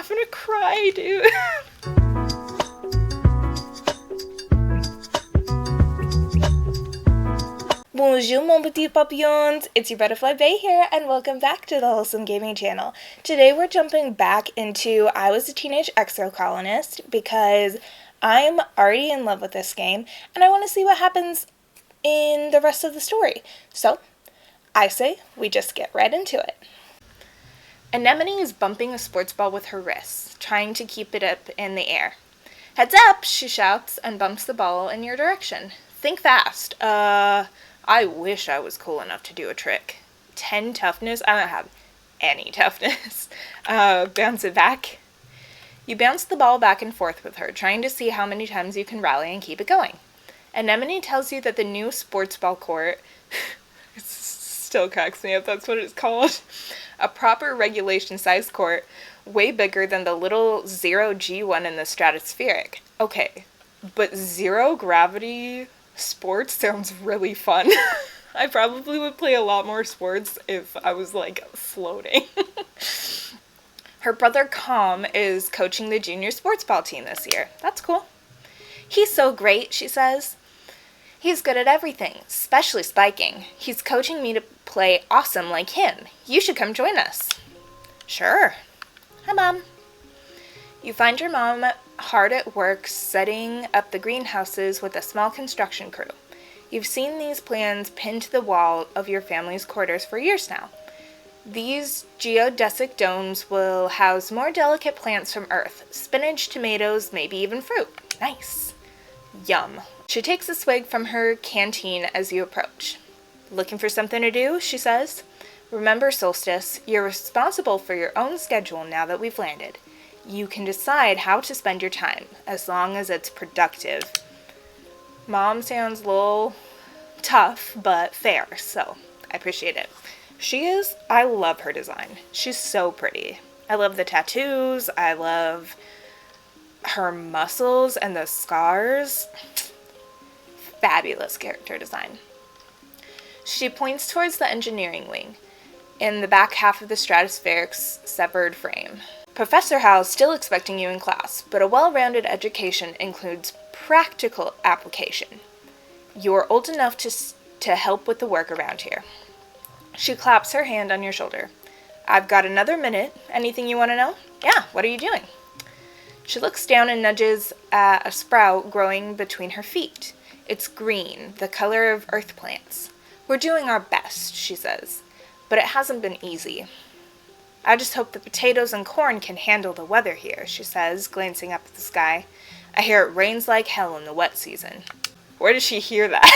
having a cry, dude. Bonjour mon petit papillons, it's your Butterfly Bay here, and welcome back to the Wholesome Gaming Channel. Today we're jumping back into I Was a Teenage Exocolonist because I'm already in love with this game, and I want to see what happens in the rest of the story. So, I say we just get right into it. Anemone is bumping a sports ball with her wrists, trying to keep it up in the air. Heads up, she shouts, and bumps the ball in your direction. Think fast. I wish I was cool enough to do a trick. 10 toughness? I don't have any toughness. Bounce it back. You bounce the ball back and forth with her, trying to see how many times you can rally and keep it going. Anemone tells you that the new sports ball court, it still cracks me up, that's what it's called, a proper regulation-sized court, way bigger than the little 0G one in the stratospheric. Okay, but zero gravity sports sounds really fun. I probably would play a lot more sports if I was, like, floating. Her brother Calm is coaching the junior sports ball team this year. That's cool. He's so great, she says. He's good at everything, especially spiking. He's coaching me to play awesome like him. You should come join us. Sure. Hi, Mom. You find your mom hard at work setting up the greenhouses with a small construction crew. You've seen these plans pinned to the wall of your family's quarters for years now. These geodesic domes will house more delicate plants from Earth. Spinach, tomatoes, maybe even fruit. Nice. Yum. She takes a swig from her canteen as you approach. Looking for something to do, she says. Remember, Solstice, you're responsible for your own schedule now that we've landed. You can decide how to spend your time, as long as it's productive. Mom sounds a little tough, but fair, so I appreciate it. I love her design. She's so pretty. I love the tattoos, I love her muscles and the scars. Fabulous character design. She points towards the engineering wing, in the back half of the stratospheric's severed frame. Professor Howe's still expecting you in class, but a well-rounded education includes practical application. You're old enough to help with the work around here. She claps her hand on your shoulder. I've got another minute. Anything you want to know? Yeah, what are you doing? She looks down and nudges at a sprout growing between her feet. It's green, the color of earth plants. We're doing our best, she says, but it hasn't been easy. I just hope the potatoes and corn can handle the weather here, she says, glancing up at the sky. I hear it rains like hell in the wet season. Where did she hear that?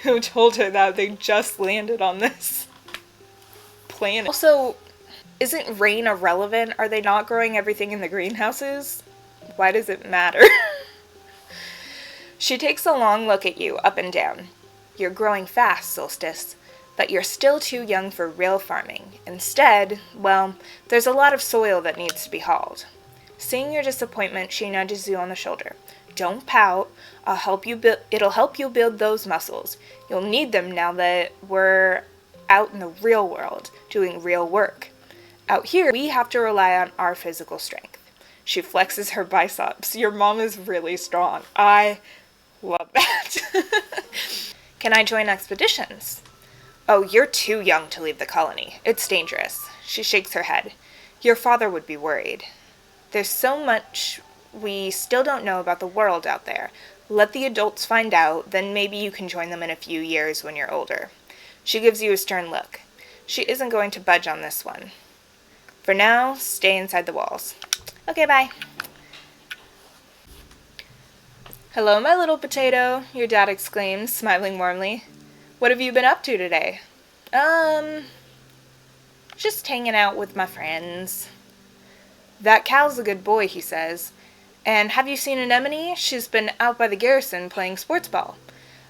Who told her that they just landed on this planet? Also, isn't rain irrelevant? Are they not growing everything in the greenhouses? Why does it matter? She takes a long look at you, up and down. You're growing fast, Solstice. But you're still too young for real farming. Instead, well, there's a lot of soil that needs to be hauled. Seeing your disappointment, she nudges you on the shoulder. Don't pout. It'll help you build those muscles. You'll need them now that we're out in the real world, doing real work. Out here, we have to rely on our physical strength. She flexes her biceps. Your mom is really strong. I love that. Can I join expeditions? Oh, you're too young to leave the colony. It's dangerous. She shakes her head. Your father would be worried. There's so much we still don't know about the world out there. Let the adults find out, then maybe you can join them in a few years when you're older. She gives you a stern look. She isn't going to budge on this one. For now, stay inside the walls. Okay, bye. Hello, my little potato, your dad exclaims, smiling warmly. What have you been up to today? Just hanging out with my friends. That cow's a good boy, he says. And have you seen Anemone? She's been out by the garrison playing sports ball.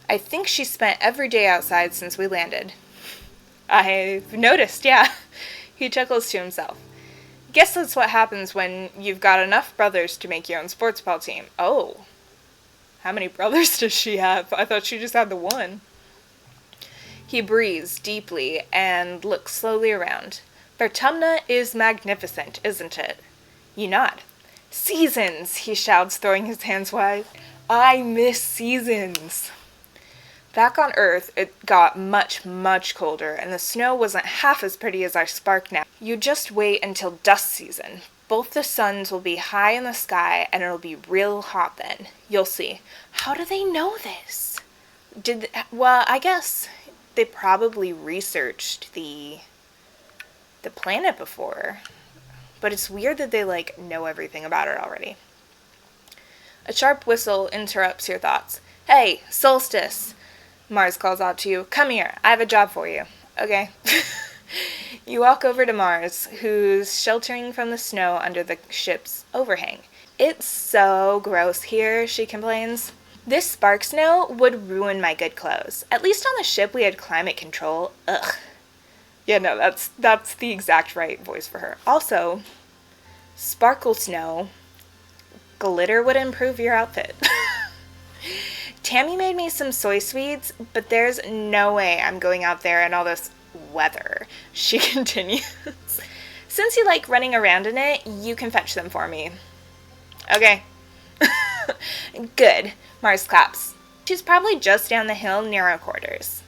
I think she's spent every day outside since we landed. I've noticed, yeah. He chuckles to himself. Guess that's what happens when you've got enough brothers to make your own sports ball team. Oh. How many brothers does she have? I thought she just had the one. He breathes deeply and looks slowly around. Vertumna is magnificent, isn't it? You nod. Seasons, he shouts, throwing his hands wide. I miss seasons. Back on Earth, it got much, much colder, and the snow wasn't half as pretty as our spark now. You just wait until dust season. Both the suns will be high in the sky, and it'll be real hot then. You'll see. How do they know this? Well, I guess they probably researched the planet before. But it's weird that they, know everything about it already. A sharp whistle interrupts your thoughts. Hey, Solstice! Mars calls out to you. Come here, I have a job for you. Okay. You walk over to Mars, who's sheltering from the snow under the ship's overhang. It's so gross here, she complains. This spark snow would ruin my good clothes. At least on the ship we had climate control. Ugh. Yeah, no, that's the exact right voice for her. Also, sparkle snow, glitter would improve your outfit. Tammy made me some soy sweets, but there's no way I'm going out there in all this weather, she continues. Since you like running around in it, you can fetch them for me. Okay. Good, Mars claps. She's probably just down the hill near our quarters.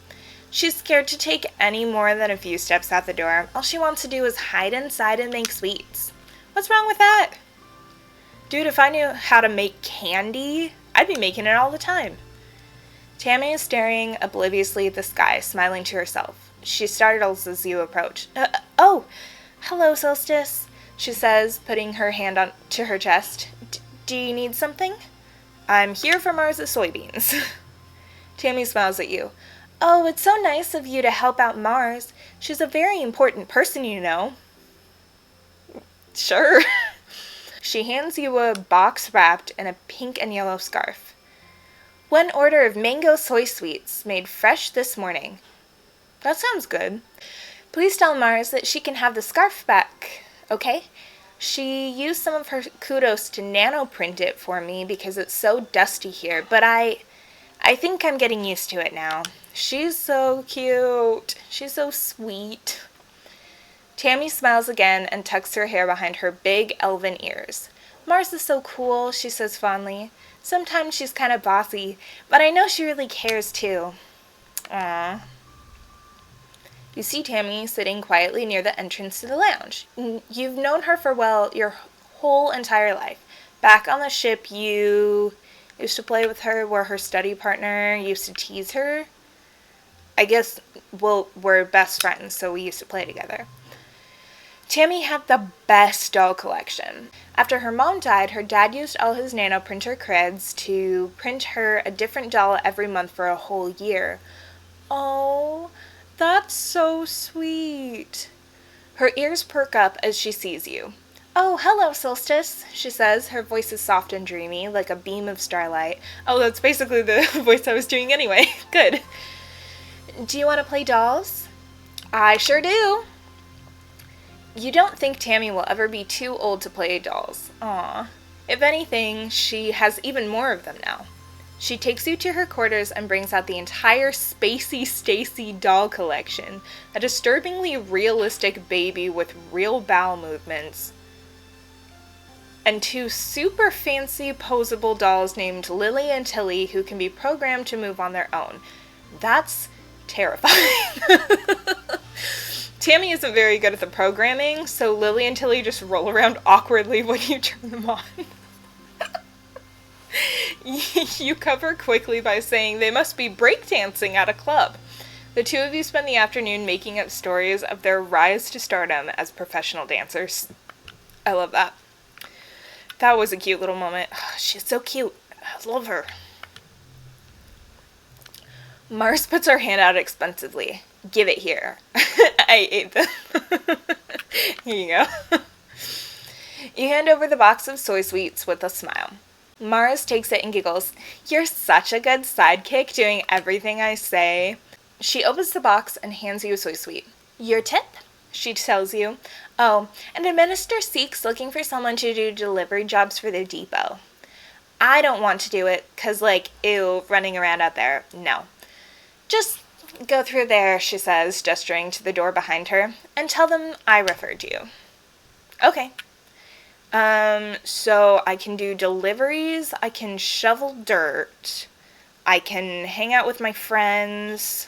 She's scared to take any more than a few steps out the door. All she wants to do is hide inside and make sweets. What's wrong with that? Dude, if I knew how to make candy, I'd be making it all the time. Tammy is staring obliviously at the sky, smiling to herself. She startles as you approach. Oh, hello, Solstice, she says, putting her hand on to her chest. Do you need something? I'm here for Mars' soybeans. Tammy smiles at you. Oh, it's so nice of you to help out Mars. She's a very important person, you know. Sure. She hands you a box wrapped in a pink and yellow scarf. 1 order of mango soy sweets, made fresh this morning. That sounds good. Please tell Mars that she can have the scarf back, okay? She used some of her kudos to nanoprint it for me because it's so dusty here, but I think I'm getting used to it now. She's so cute. She's so sweet. Tammy smiles again and tucks her hair behind her big elven ears. Mars is so cool, she says fondly. Sometimes she's kind of bossy, but I know she really cares too. Aww. You see Tammy sitting quietly near the entrance to the lounge. You've known her for, your whole entire life. Back on the ship, you used to play with her, were her study partner, used to tease her. I guess, we're best friends, so we used to play together. Tammy had the best doll collection. After her mom died, her dad used all his nanoprinter creds to print her a different doll every month for a whole year. Oh, that's so sweet. Her ears perk up as she sees you. Oh, hello, Solstice, she says. Her voice is soft and dreamy, like a beam of starlight. Oh, that's basically the voice I was doing anyway. Good. Do you want to play dolls? I sure do. You don't think Tammy will ever be too old to play dolls. Aw. If anything, she has even more of them now. She takes you to her quarters and brings out the entire Spacey Stacy doll collection, a disturbingly realistic baby with real bowel movements, and 2 super fancy posable dolls named Lily and Tilly who can be programmed to move on their own. That's terrifying. Tammy isn't very good at the programming, so Lily and Tilly just roll around awkwardly when you turn them on. You cover quickly by saying they must be breakdancing at a club. The 2 of you spend the afternoon making up stories of their rise to stardom as professional dancers. I love that. That was a cute little moment. She's so cute. I love her. Mars puts her hand out expensively. Give it here. I ate them. Here you go. You hand over the box of soy sweets with a smile. Mars takes it and giggles. You're such a good sidekick doing everything I say. She opens the box and hands you a soy sweet. Your tip? She tells you. Oh, an administrator seeks looking for someone to do delivery jobs for their depot. I don't want to do it, 'cause, ew, running around out there. No. Just Go through there, she says, gesturing to the door behind her, and tell them I referred you. Okay. So I can do deliveries, I can shovel dirt, I can hang out with my friends,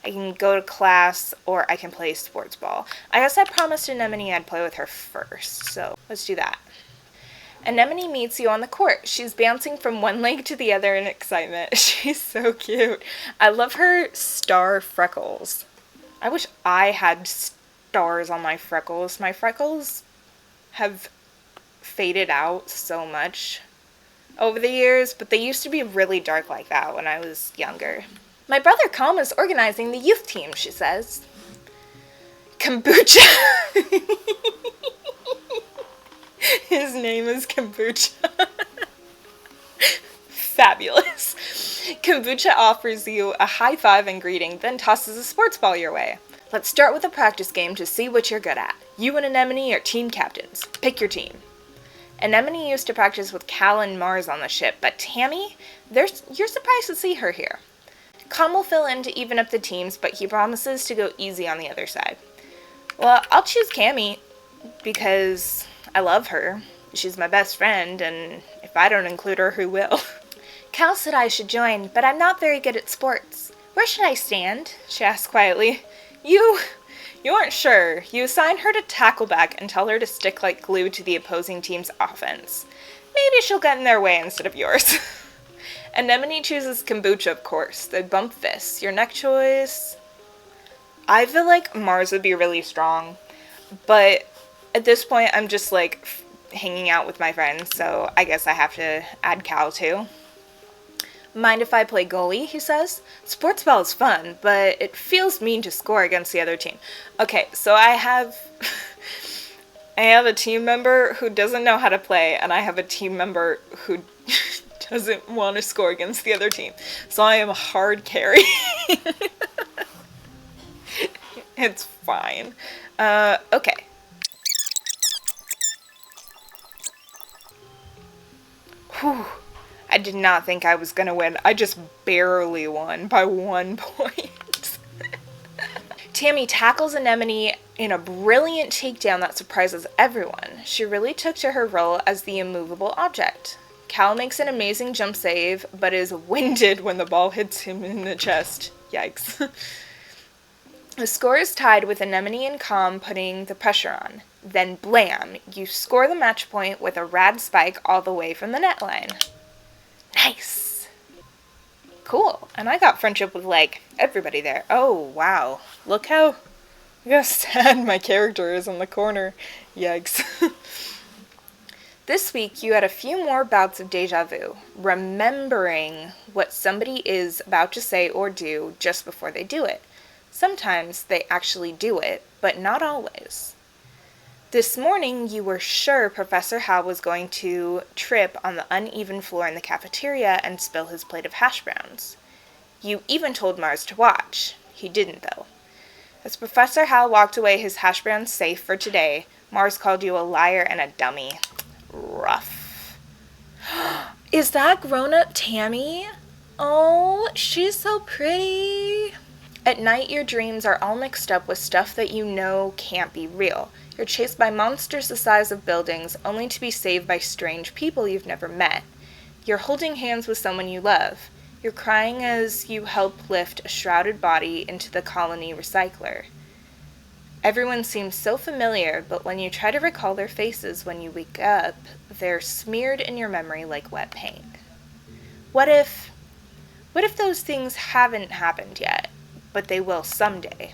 I can go to class, or I can play sports ball. I guess I promised Anemone I'd play with her first, so let's do that. Anemone meets you on the court. She's bouncing from one leg to the other in excitement. She's so cute. I love her star freckles. I wish I had stars on my freckles. My freckles have faded out so much over the years, but they used to be really dark like that when I was younger. My brother Calm is organizing the youth team, she says. Kombucha. His name is Kombucha. Fabulous. Kombucha offers you a high five and greeting, then tosses a sports ball your way. Let's start with a practice game to see what you're good at. You and Anemone are team captains. Pick your team. Anemone used to practice with Cal and Mars on the ship, but Tammy, you're surprised to see her here. Calm will fill in to even up the teams, but he promises to go easy on the other side. Well, I'll choose Cammy because I love her. She's my best friend, and if I don't include her, who will? Cal said I should join, but I'm not very good at sports. Where should I stand? She asked quietly. You aren't sure. You assign her to tackleback and tell her to stick like glue to the opposing team's offense. Maybe she'll get in their way instead of yours. Anemone chooses Kombucha, of course. They bump fists. Your next choice? I feel like Mars would be really strong, but at this point I'm just like hanging out with my friends, so I guess I have to add Cal too. Mind if I play goalie, he says. Sports ball is fun, but it feels mean to score against the other team. Okay, so I have a team member who doesn't know how to play, and I have a team member who doesn't want to score against the other team. So I am a hard carry. It's fine. Okay. Whew. I did not think I was gonna win. I just barely won by 1 point. Tammy tackles Anemone in a brilliant takedown that surprises everyone. She really took to her role as the immovable object. Cal makes an amazing jump save, but is winded when the ball hits him in the chest. Yikes. The score is tied with Anemone and Calm putting the pressure on. Then blam, you score the match point with a rad spike all the way from the net line. Nice. Cool. And I got friendship with, like, everybody there. Oh, wow. Look how sad my character is in the corner. Yikes. This week, you had a few more bouts of deja vu, remembering what somebody is about to say or do just before they do it. Sometimes they actually do it, but not always. This morning, you were sure Professor Hal was going to trip on the uneven floor in the cafeteria and spill his plate of hash browns. You even told Mars to watch. He didn't, though. As Professor Hal walked away his hash browns safe for today, Mars called you a liar and a dummy. Rough. Is that grown-up Tammy? Oh, she's so pretty. At night, your dreams are all mixed up with stuff that you know can't be real. You're chased by monsters the size of buildings, only to be saved by strange people you've never met. You're holding hands with someone you love. You're crying as you help lift a shrouded body into the colony recycler. Everyone seems so familiar, but when you try to recall their faces when you wake up, they're smeared in your memory like wet paint. What if those things haven't happened yet, but they will someday?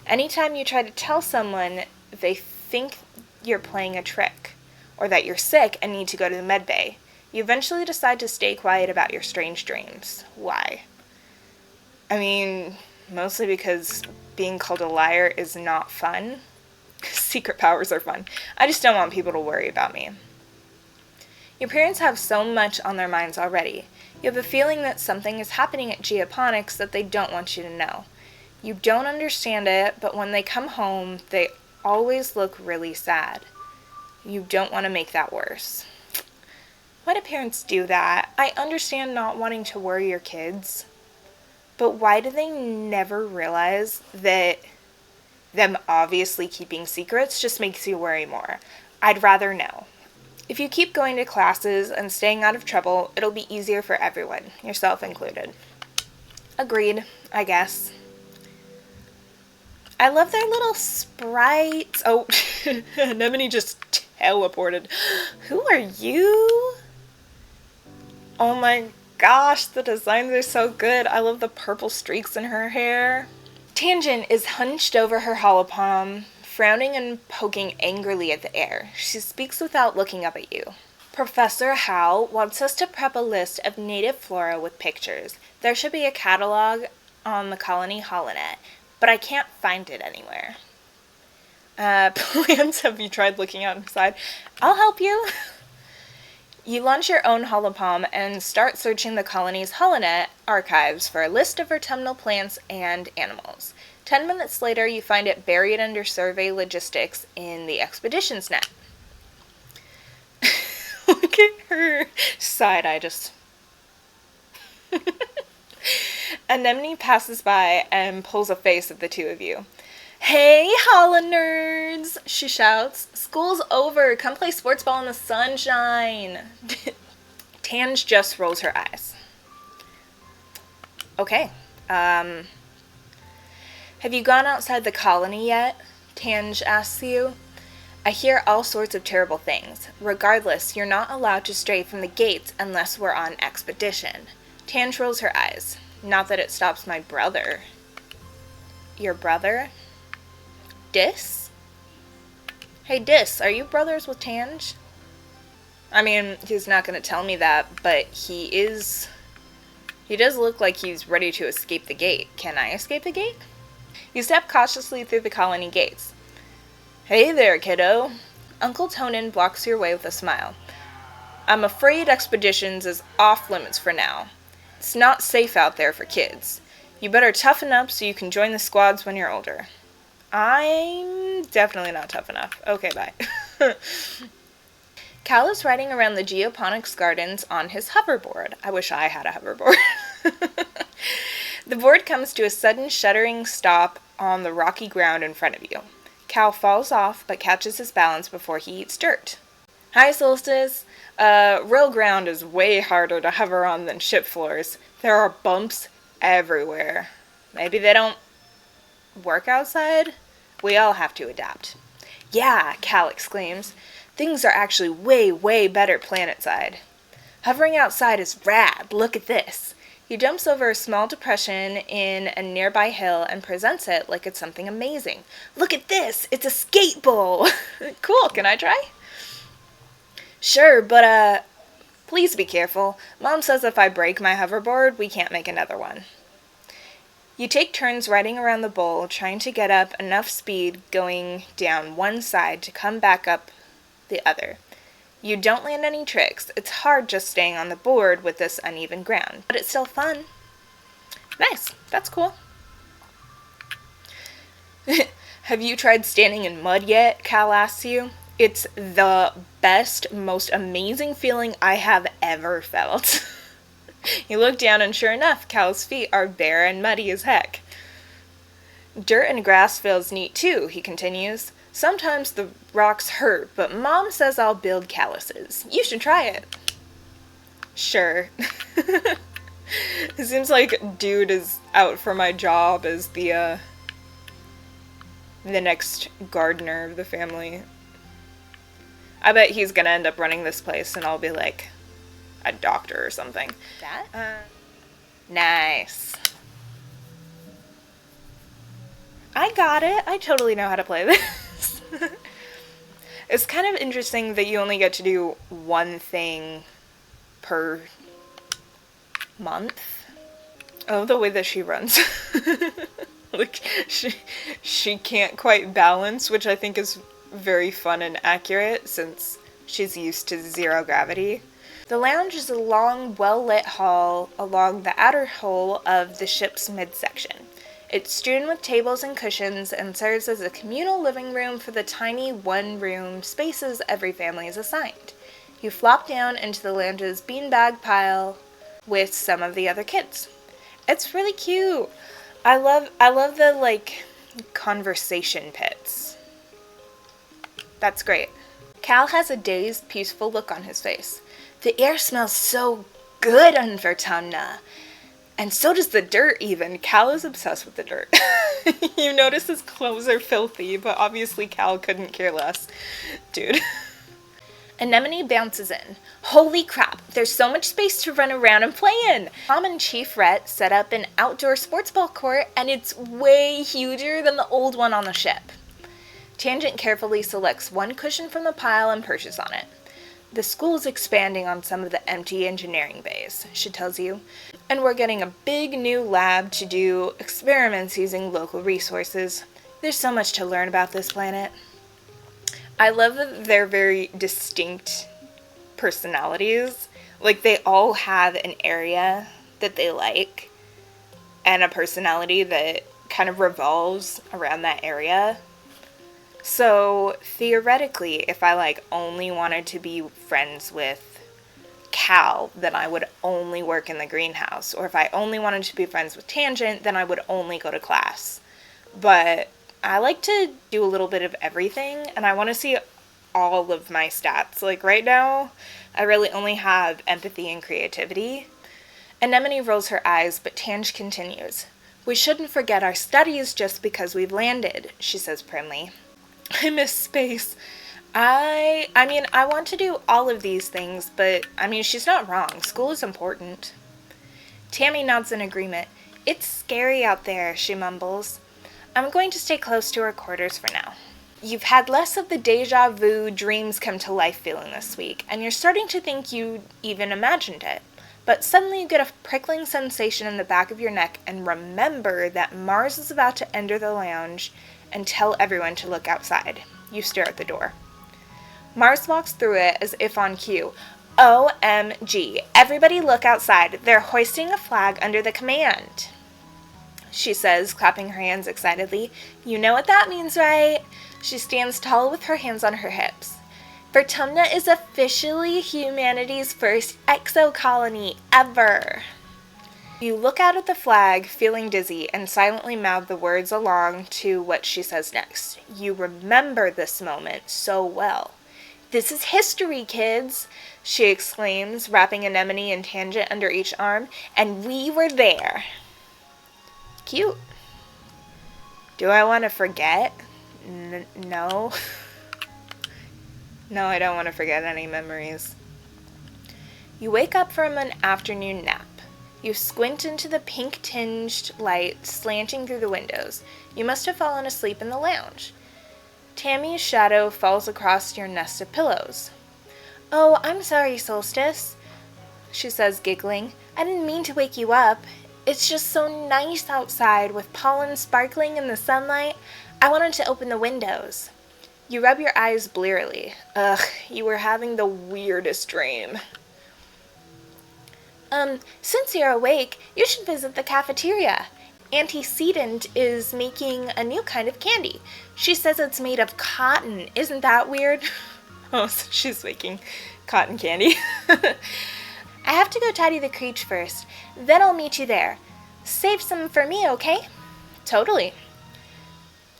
Anytime you try to tell someone, they think you're playing a trick, or that you're sick and need to go to the med bay. You eventually decide to stay quiet about your strange dreams. Why? I mean, mostly because being called a liar is not fun. Secret powers are fun. I just don't want people to worry about me. Your parents have so much on their minds already. You have a feeling that something is happening at Geoponics that they don't want you to know. You don't understand it, but when they come home, they always look really sad. You don't want to make that worse. Why do parents do that? I understand not wanting to worry your kids, But why do they never realize that them obviously keeping secrets just makes you worry more? I'd rather know. If you keep going to classes and staying out of trouble, it'll be easier for everyone, yourself included. Agreed, I guess. I love their little sprites. Oh, Anemone just teleported. Who are you? Oh my gosh, the designs are so good. I love the purple streaks in her hair. Tangent is hunched over her holopalm, frowning and poking angrily at the air. She speaks without looking up at you. Professor Howe wants us to prep a list of native flora with pictures. There should be a catalog on the Colony Holonet, but I can't find it anywhere. Plants, have you tried looking outside? I'll help you. You launch your own holopalm and start searching the colony's holonet archives for a list of autumnal plants and animals. 10 minutes later, you find it buried under survey logistics in the expeditions net. Look at her side-eye just... Anemone passes by and pulls a face at the two of you. Hey, Holla nerds, she shouts. School's over. Come play sports ball in the sunshine. Tange just rolls her eyes. Okay. Have you gone outside the colony yet? Tange asks you. I hear all sorts of terrible things. Regardless, you're not allowed to stray from the gates unless we're on expedition. Tange rolls her eyes. Not that it stops my brother. Your brother? Dis? Hey, Dis, are you brothers with Tange? I mean, he's not going to tell me that, but he does look like he's ready to escape the gate. Can I escape the gate? You step cautiously through the colony gates. Hey there, kiddo. Uncle Tonin blocks your way with a smile. I'm afraid expeditions is off limits for now. It's not safe out there for kids. You better toughen up so you can join the squads when you're older. I'm definitely not tough enough. Okay, bye. Cal is riding around the geoponics gardens on his hoverboard. I wish I had a hoverboard. The board comes to a sudden shuddering stop on the rocky ground in front of you. Cal falls off but catches his balance before he eats dirt. Hi, Solstice. Real ground is way harder to hover on than ship floors. There are bumps everywhere. Maybe they don't work outside? We all have to adapt. Yeah, Cal exclaims. Things are actually way, way better planetside. Hovering outside is rad. Look at this. He jumps over a small depression in a nearby hill and presents it like it's something amazing. Look at this. It's a skate bowl. Cool. Can I try? Sure, but please be careful. Mom says if I break my hoverboard, we can't make another one. You take turns riding around the bowl, trying to get up enough speed going down one side to come back up the other. You don't land any tricks. It's hard just staying on the board with this uneven ground, but it's still fun. Nice. That's cool. Have you tried standing in mud yet? Cal asks you. It's the best, most amazing feeling I have ever felt. You look down and sure enough, Cal's feet are bare and muddy as heck. Dirt and grass feels neat too, he continues. Sometimes the rocks hurt, but Mom says I'll build calluses. You should try it. Sure. It seems like dude is out for my job as the next gardener of the family. I bet he's gonna end up running this place and I'll be like a doctor or something. That? Nice. I got it. I totally know how to play this. It's kind of interesting that you only get to do one thing per month. Oh, the way that she runs. Like, she can't quite balance, which I think is very fun and accurate since she's used to zero gravity. The lounge is a long, well-lit hall along the outer hull of the ship's midsection. It's strewn with tables and cushions and serves as a communal living room for the tiny one-room spaces every family is assigned. You flop down into the lounge's beanbag pile with some of the other kids. It's really cute. I love the, like, conversation pits. That's great. Cal has a dazed, peaceful look on his face. The air smells so good on Vertumna. And so does the dirt, even. Cal is obsessed with the dirt. You notice his clothes are filthy, but obviously Cal couldn't care less. Dude. Anemone bounces in. Holy crap, there's so much space to run around and play in! Tom and Chief Rhett set up an outdoor sports ball court, and it's way huger than the old one on the ship. Tangent carefully selects one cushion from the pile and perches on it. The school's expanding on some of the empty engineering bays, she tells you, and we're getting a big new lab to do experiments using local resources. There's so much to learn about this planet. I love that they're very distinct personalities. Like, they all have an area that they like, and a personality that kind of revolves around that area. So, theoretically, if I, like, only wanted to be friends with Cal, then I would only work in the greenhouse. Or if I only wanted to be friends with Tangent, then I would only go to class. But I like to do a little bit of everything, and I want to see all of my stats. Like, right now, I really only have empathy and creativity. Anemone rolls her eyes, but Tange continues. We shouldn't forget our studies just because we've landed, she says primly. I miss space. I mean, I want to do all of these things, but, I mean, she's not wrong. School is important. Tammy nods in agreement. It's scary out there, she mumbles. I'm going to stay close to our quarters for now. You've had less of the deja vu dreams come to life feeling this week, and you're starting to think you even imagined it. But suddenly you get a prickling sensation in the back of your neck and remember that Mars is about to enter the lounge and tell everyone to look outside. You stare at the door. Mars walks through it as if on cue. OMG, everybody look outside. They're hoisting a flag under the command, she says, clapping her hands excitedly. You know what that means, right? She stands tall with her hands on her hips. Vertumna is officially humanity's first exocolony ever. You look out at the flag, feeling dizzy, and silently mouth the words along to what she says next. You remember this moment so well. This is history, kids, she exclaims, wrapping Anemone and Tangent under each arm, and we were there. Cute. Do I want to forget? No. No, I don't want to forget any memories. You wake up from an afternoon nap. You squint into the pink-tinged light slanting through the windows. You must have fallen asleep in the lounge. Tammy's shadow falls across your nest of pillows. Oh, I'm sorry, Solstice, she says, giggling. I didn't mean to wake you up. It's just so nice outside with pollen sparkling in the sunlight. I wanted to open the windows. You rub your eyes blearily. Ugh, you were having the weirdest dream. Since you're awake, you should visit the cafeteria. Auntie Sedent is making a new kind of candy. She says it's made of cotton. Isn't that weird? Oh, so she's making cotton candy. I have to go tidy the creech first. Then I'll meet you there. Save some for me, okay? Totally.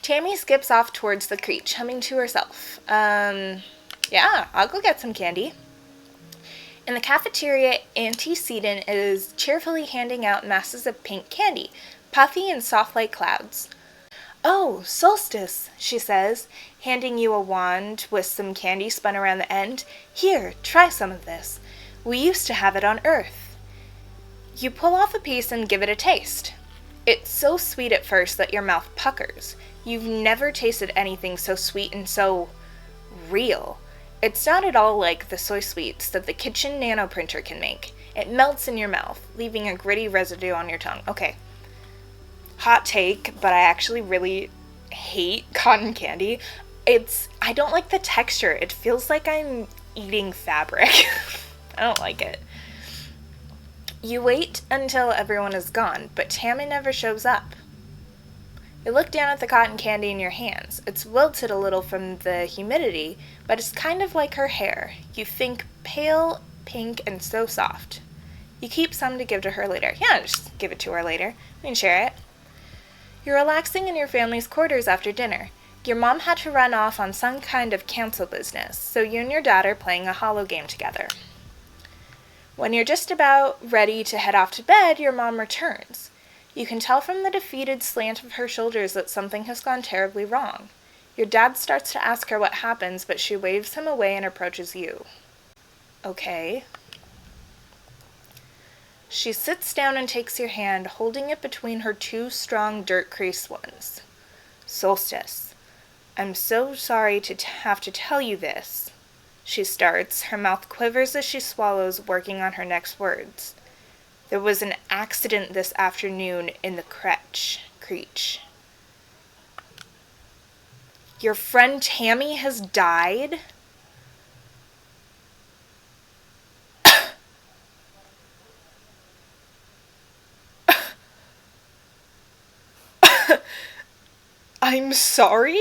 Tammy skips off towards the creech, humming to herself. Yeah, I'll go get some candy. In the cafeteria, Auntie Sedent is cheerfully handing out masses of pink candy, puffy and soft like clouds. Oh, Solstice, she says, handing you a wand with some candy spun around the end. Here, try some of this. We used to have it on Earth. You pull off a piece and give it a taste. It's so sweet at first that your mouth puckers. You've never tasted anything so sweet and so real. It's not at all like the soy sweets that the kitchen nanoprinter can make. It melts in your mouth, leaving a gritty residue on your tongue. Okay, hot take, but I actually really hate cotton candy. I don't like the texture. It feels like I'm eating fabric. I don't like it. You wait until everyone is gone, but Tammy never shows up. You look down at the cotton candy in your hands. It's wilted a little from the humidity, but it's kind of like her hair. You think pale, pink, and so soft. You keep some to give to her later. Yeah, just give it to her later. We can share it. You're relaxing in your family's quarters after dinner. Your mom had to run off on some kind of cancel business, so you and your dad are playing a holo game together. When you're just about ready to head off to bed, your mom returns. You can tell from the defeated slant of her shoulders that something has gone terribly wrong. Your dad starts to ask her what happens, but she waves him away and approaches you. Okay. She sits down and takes your hand, holding it between her two strong, dirt-creased ones. Solstice, I'm so sorry to have to tell you this. She starts. Her mouth quivers as she swallows, working on her next words. There was an accident this afternoon in the creche. Your friend Tammy has died? I'm sorry?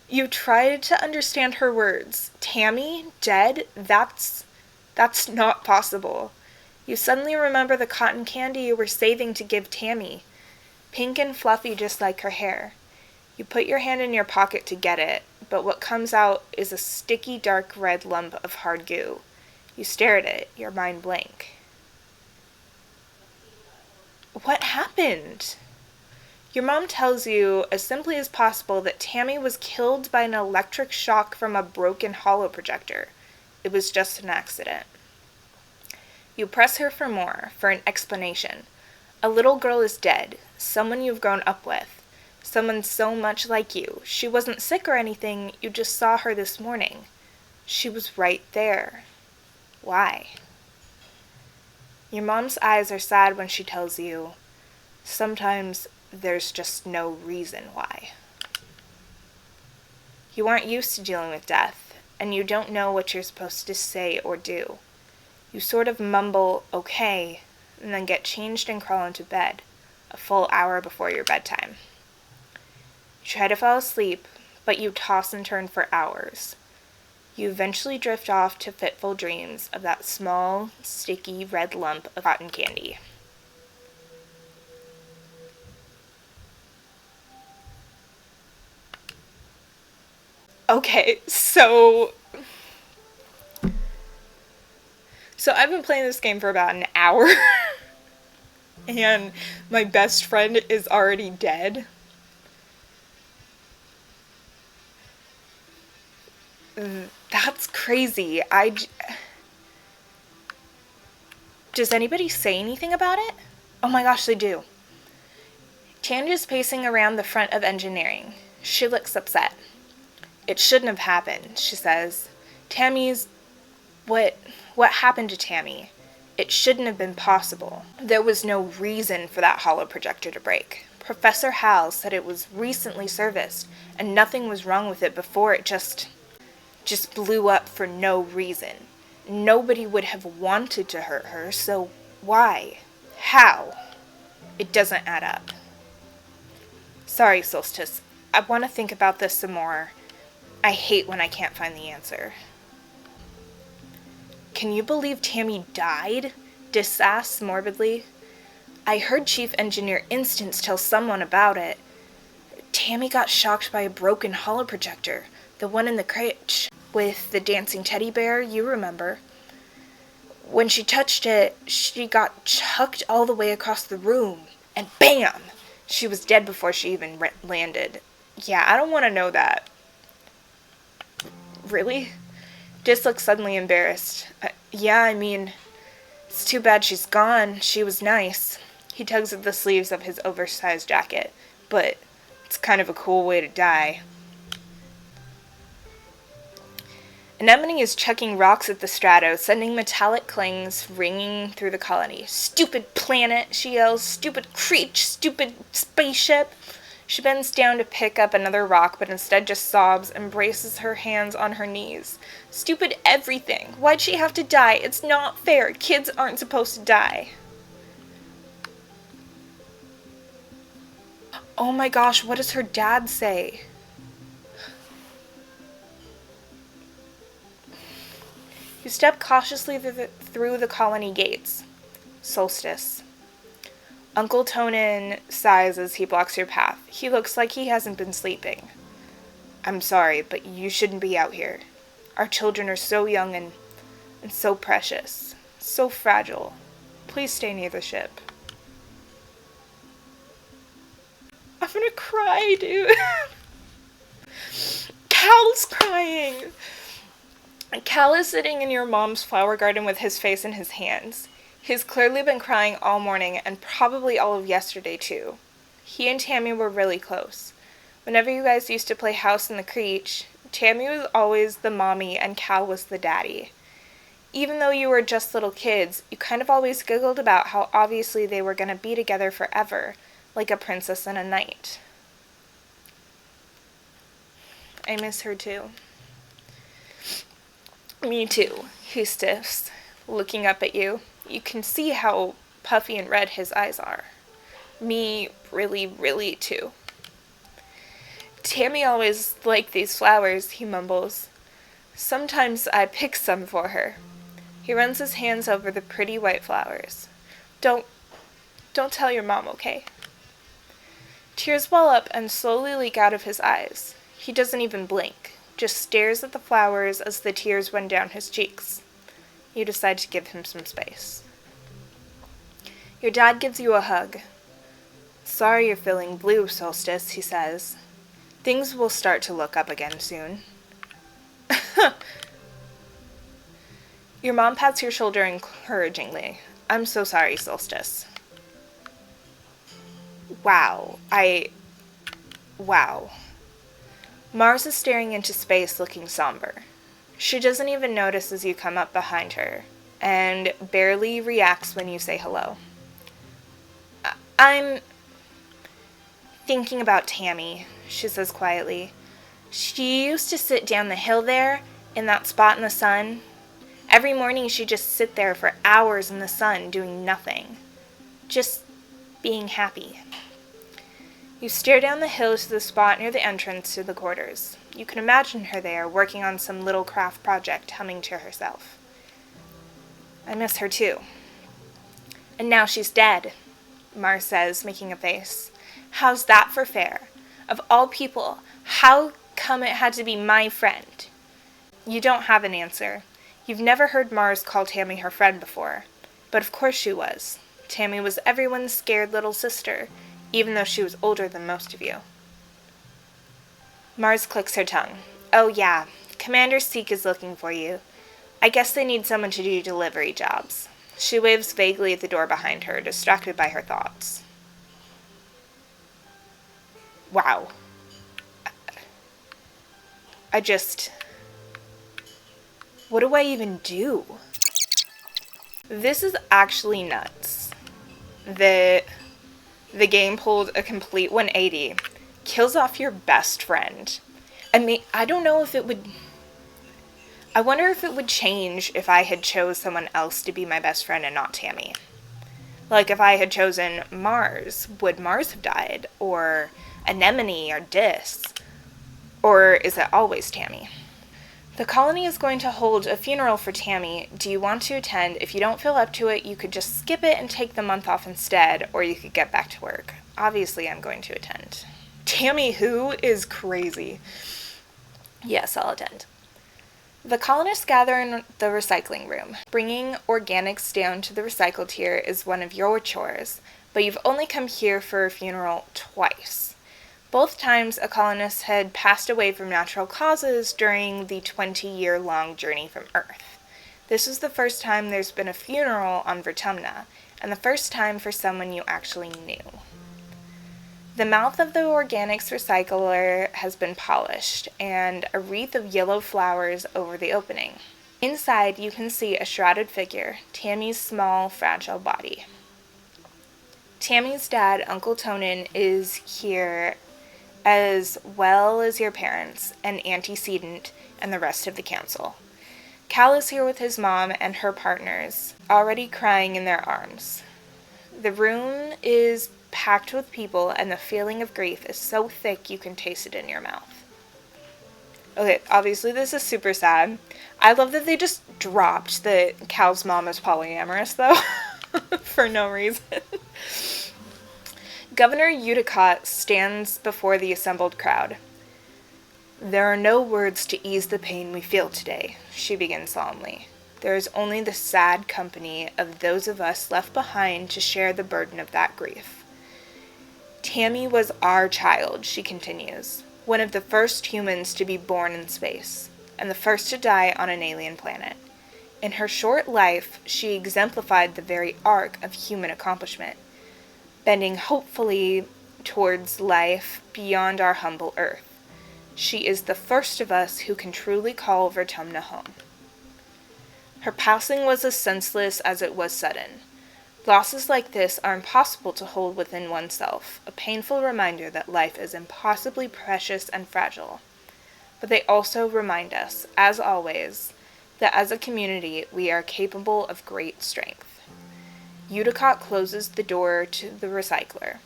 You tried to understand her words. Tammy, dead? That's not possible. You suddenly remember the cotton candy you were saving to give Tammy. Pink and fluffy just like her hair. You put your hand in your pocket to get it, but what comes out is a sticky, dark red lump of hard goo. You stare at it, your mind blank. What happened? Your mom tells you, as simply as possible, that Tammy was killed by an electric shock from a broken holo projector. It was just an accident. You press her for more, for an explanation. A little girl is dead, someone you've grown up with, someone so much like you. She wasn't sick or anything, you just saw her this morning. She was right there. Why? Your mom's eyes are sad when she tells you, sometimes there's just no reason why. You aren't used to dealing with death, and you don't know what you're supposed to say or do. You sort of mumble, okay, and then get changed and crawl into bed, a full hour before your bedtime. You try to fall asleep, but you toss and turn for hours. You eventually drift off to fitful dreams of that small, sticky red lump of cotton candy. Okay, so I've been playing this game for about an hour, and my best friend is already dead. That's crazy. Does anybody say anything about it? Oh my gosh, they do. Tanya's pacing around the front of engineering. She looks upset. It shouldn't have happened, she says. What happened to Tammy? It shouldn't have been possible. There was no reason for that holo projector to break. Professor Hal said it was recently serviced, and nothing was wrong with it before it just blew up for no reason. Nobody would have wanted to hurt her, so why? How? It doesn't add up. Sorry, Solstice. I want to think about this some more. I hate when I can't find the answer. Can you believe Tammy died? Dis asks morbidly. I heard Chief Engineer Instance tell someone about it. Tammy got shocked by a broken holoprojector, the one in the crate with the dancing teddy bear, you remember. When she touched it, she got chucked all the way across the room, and BAM! She was dead before she even landed. Yeah, I don't want to know that. Really? Dis looks suddenly embarrassed. Yeah, I mean, it's too bad she's gone. She was nice. He tugs at the sleeves of his oversized jacket. But it's kind of a cool way to die. Anemone is chucking rocks at the strato, sending metallic clangs ringing through the colony. Stupid planet, she yells. Stupid creature, stupid spaceship. She bends down to pick up another rock, but instead just sobs and braces her hands on her knees. Stupid everything. Why'd she have to die? It's not fair. Kids aren't supposed to die. Oh my gosh, what does her dad say? You step cautiously through the colony gates. Solstice. Uncle Tonin sighs as he blocks your path. He looks like he hasn't been sleeping. I'm sorry, but you shouldn't be out here. Our children are so young and so precious, so fragile. Please stay near the ship. I'm gonna cry, dude. Cal's crying. Cal is sitting in your mom's flower garden with his face in his hands. He's clearly been crying all morning and probably all of yesterday too. He and Tammy were really close. Whenever you guys used to play house in the creche, Tammy was always the mommy and Cal was the daddy. Even though you were just little kids, you kind of always giggled about how obviously they were going to be together forever, like a princess and a knight. I miss her too. Me too, he stiffs, looking up at you. You can see how puffy and red his eyes are. Me really, really too. Tammy always liked these flowers, he mumbles. Sometimes I pick some for her. He runs his hands over the pretty white flowers. Don't tell your mom, okay? Tears well up and slowly leak out of his eyes. He doesn't even blink, just stares at the flowers as the tears run down his cheeks. You decide to give him some space. Your dad gives you a hug. Sorry you're feeling blue, Solstice, he says. Things will start to look up again soon. Your mom pats your shoulder encouragingly. I'm so sorry, Solstice. Wow. Mars is staring into space looking somber. She doesn't even notice as you come up behind her, and barely reacts when you say hello. I'm thinking about Tammy, she says quietly. She used to sit down the hill there, in that spot in the sun. Every morning she'd just sit there for hours in the sun doing nothing. Just being happy. You stare down the hill to the spot near the entrance to the quarters. You can imagine her there, working on some little craft project, humming to herself. I miss her too. And now she's dead, Mars says, making a face. How's that for fair? Of all people, how come it had to be my friend? You don't have an answer. You've never heard Mars call Tammy her friend before. But of course she was. Tammy was everyone's scared little sister, even though she was older than most of you. Mars clicks her tongue. Oh yeah, Commander Seek is looking for you. I guess they need someone to do delivery jobs. She waves vaguely at the door behind her, distracted by her thoughts. Wow. What do I even do? This is actually nuts. The game pulled a complete 180. Kills off your best friend. I mean, I don't know if it would... I wonder if it would change if I had chose someone else to be my best friend and not Tammy. Like, if I had chosen Mars, would Mars have died? Or Anemone or Dis? Or is it always Tammy? The colony is going to hold a funeral for Tammy. Do you want to attend? If you don't feel up to it, you could just skip it and take the month off instead, or you could get back to work. Obviously, I'm going to attend. Tammy who is crazy. Yes, I'll attend. The colonists gather in the recycling room. Bringing organics down to the recycle tier is one of your chores, but you've only come here for a funeral twice. Both times, a colonist had passed away from natural causes during the 20-year-long journey from Earth. This was the first time there's been a funeral on Vertumna, and the first time for someone you actually knew. The mouth of the organics recycler has been polished, and a wreath of yellow flowers over the opening. Inside, you can see a shrouded figure, Tammy's small, fragile body. Tammy's dad, Uncle Tonin, is here, as well as your parents, an antecedent, and the rest of the council. Cal is here with his mom and her partners, already crying in their arms. The room is packed with people, and the feeling of grief is so thick you can taste it in your mouth. Okay, obviously this is super sad. I love that they just dropped that Cal's mom is polyamorous, though. for no reason. Governor Udicott stands before the assembled crowd. There are no words to ease the pain we feel today, she begins solemnly. There is only the sad company of those of us left behind to share the burden of that grief. Tammy was our child, she continues, one of the first humans to be born in space, and the first to die on an alien planet. In her short life, she exemplified the very arc of human accomplishment, bending hopefully towards life beyond our humble earth. She is the first of us who can truly call Vertumna home. Her passing was as senseless as it was sudden. Losses like this are impossible to hold within oneself, a painful reminder that life is impossibly precious and fragile. But they also remind us, as always, that as a community we are capable of great strength. Udicott closes the door to the recycler.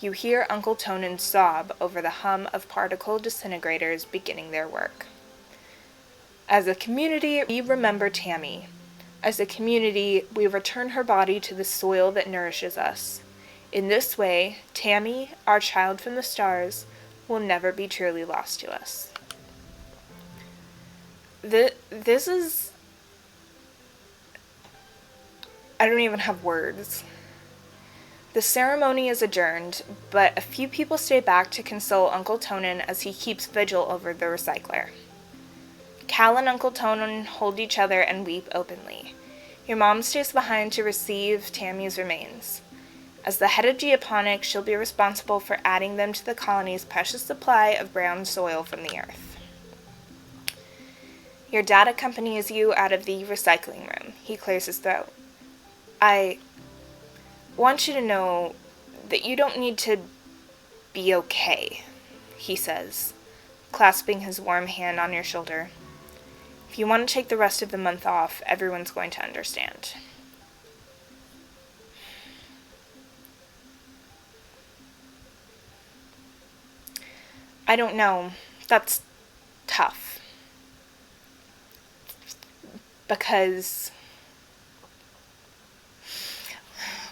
You hear Uncle Tonin sob over the hum of particle disintegrators beginning their work. As a community, we remember Tammy. As a community, we return her body to the soil that nourishes us. In this way, Tammy, our child from the stars, will never be truly lost to us. This is... I don't even have words. The ceremony is adjourned, but a few people stay back to console Uncle Tonin as he keeps vigil over the recycler. Cal and Uncle Tonin hold each other and weep openly. Your mom stays behind to receive Tammy's remains. As the head of Geoponics, she'll be responsible for adding them to the colony's precious supply of brown soil from the earth. Your dad accompanies you out of the recycling room. He clears his throat. I want you to know that you don't need to be okay, he says, clasping his warm hand on your shoulder. If you want to take the rest of the month off, everyone's going to understand. I don't know. That's tough. Because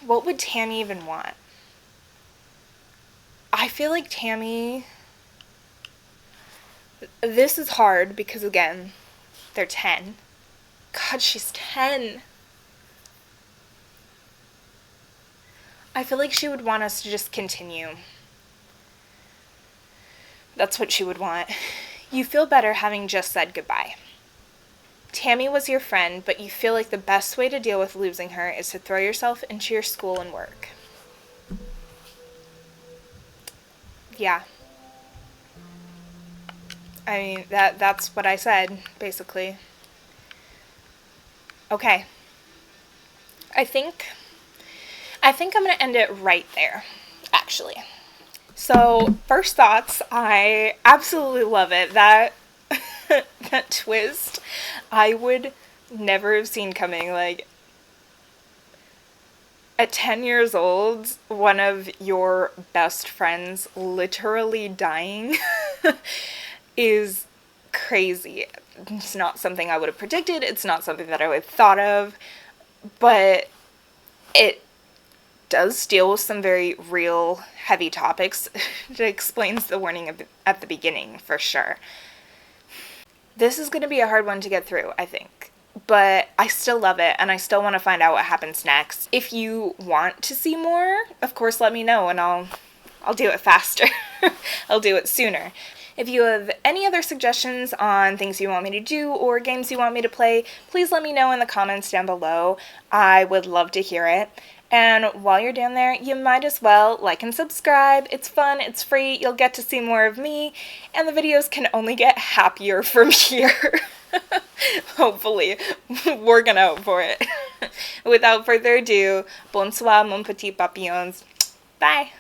what would Tammy even want? I feel like Tammy... This is hard because, again, they're 10. God, she's 10. I feel like she would want us to just continue. That's what she would want. You feel better having just said goodbye. Tammy was your friend, but you feel like the best way to deal with losing her is to throw yourself into your school and work. Yeah. I mean, that's what I said, basically. Okay. I think I'm going to end it right there, actually. So, first thoughts, I absolutely love it. That that twist, I would never have seen coming. Like, at 10 years old, one of your best friends literally dying is crazy. It's not something I would have predicted. It's not something that I would have thought of. But it does deal with some very real, heavy topics. It explains the warning at the beginning, for sure. This is going to be a hard one to get through, I think. But I still love it, and I still want to find out what happens next. If you want to see more, of course let me know, and I'll do it faster. I'll do it sooner. If you have any other suggestions on things you want me to do or games you want me to play, please let me know in the comments down below. I would love to hear it. And while you're down there, you might as well like and subscribe. It's fun, it's free, you'll get to see more of me, and the videos can only get happier from here. Hopefully. We're gonna hope for it. Without further ado, bonsoir mon petit papillons. Bye!